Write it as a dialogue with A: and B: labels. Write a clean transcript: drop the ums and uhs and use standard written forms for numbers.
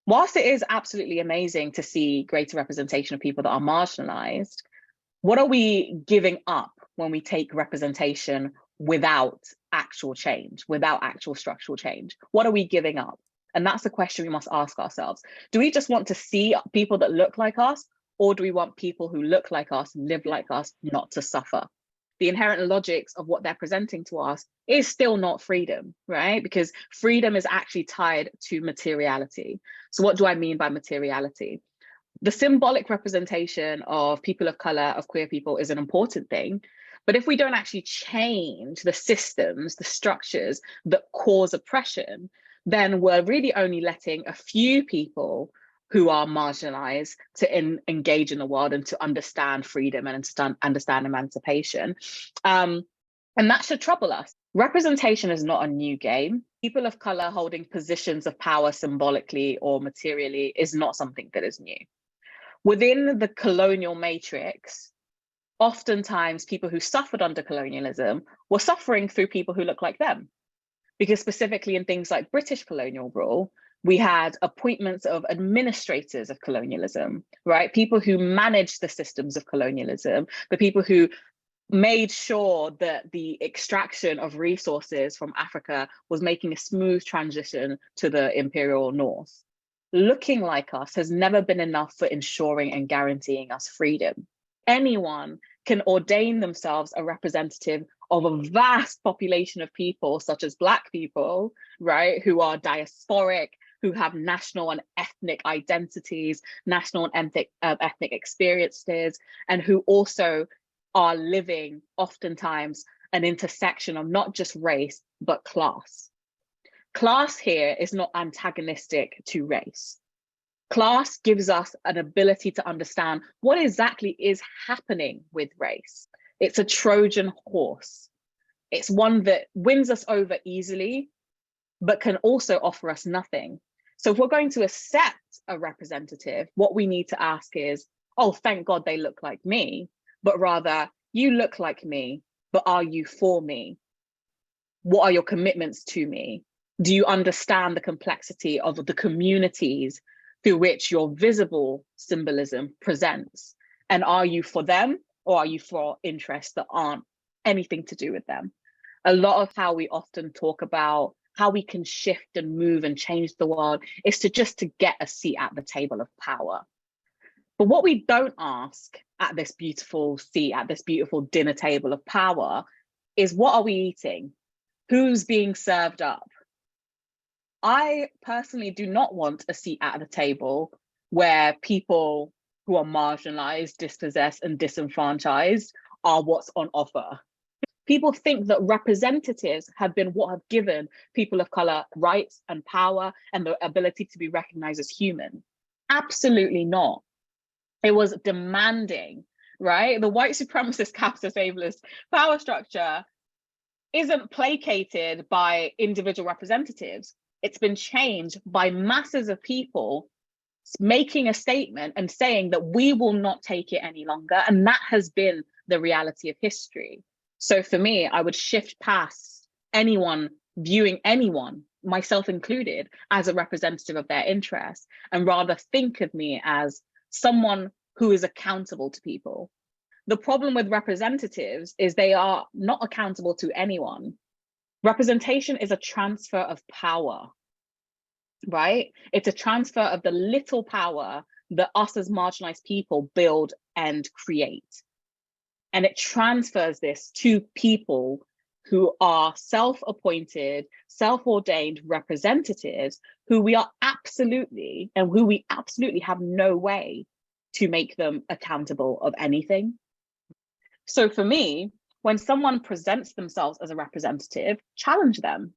A: Whilst it is absolutely amazing to see greater representation of people that are marginalized, what are we giving up when we take representation without actual change, without actual structural change? What are we giving up? And that's the question we must ask ourselves. Do we just want to see people that look like us, or do we want people who look like us, live like us, not to suffer? The inherent logics of what they're presenting to us is still not freedom, right? Because freedom is actually tied to materiality. So what do I mean by materiality? The symbolic representation of people of color, of queer people, is an important thing. But if we don't actually change the systems, the structures that cause oppression, then we're really only letting a few people who are marginalized to engage in the world and to understand freedom and understand emancipation. And that should trouble us. Representation is not a new game. People of color holding positions of power symbolically or materially is not something that is new. Within the colonial matrix, oftentimes people who suffered under colonialism were suffering through people who look like them. Because specifically in things like British colonial rule, we had appointments of administrators of colonialism, right? People who managed the systems of colonialism, the people who made sure that the extraction of resources from Africa was making a smooth transition to the imperial north. Looking like us has never been enough for ensuring and guaranteeing us freedom. Anyone can ordain themselves a representative of a vast population of people, such as Black people, right, who are diasporic, who have national and ethnic identities, national and ethnic experiences, and who also are living oftentimes an intersection of not just race, but class. Class here is not antagonistic to race. Class gives us an ability to understand what exactly is happening with race. It's a Trojan horse. It's one that wins us over easily, but can also offer us nothing. So if we're going to accept a representative, what we need to ask is, oh, thank God they look like me, but rather, you look like me, but are you for me? What are your commitments to me? Do you understand the complexity of the communities through which your visible symbolism presents? And are you for them, or are you for interests that aren't anything to do with them? A lot of how we often talk about how we can shift and move and change the world is to get a seat at the table of power. But what we don't ask at this beautiful seat, at this beautiful dinner table of power, is what are we eating? Who's being served up? I personally do not want a seat at the table where people who are marginalized, dispossessed, and disenfranchised are what's on offer. People think that representatives have been what have given people of color rights and power and the ability to be recognized as human. Absolutely not. It was demanding, right? The white supremacist capitalist ableist power structure isn't placated by individual representatives. It's been changed by masses of people making a statement and saying that we will not take it any longer. And that has been the reality of history. So for me, I would shift past anyone viewing anyone, myself included, as a representative of their interests, and rather think of me as someone who is accountable to people. The problem with representatives is they are not accountable to anyone. Representation is a transfer of power, right? It's a transfer of the little power that us as marginalized people build and create. And it transfers this to people who are self-appointed, self-ordained representatives who we absolutely have no way to make them accountable of anything. So for me, when someone presents themselves as a representative, challenge them.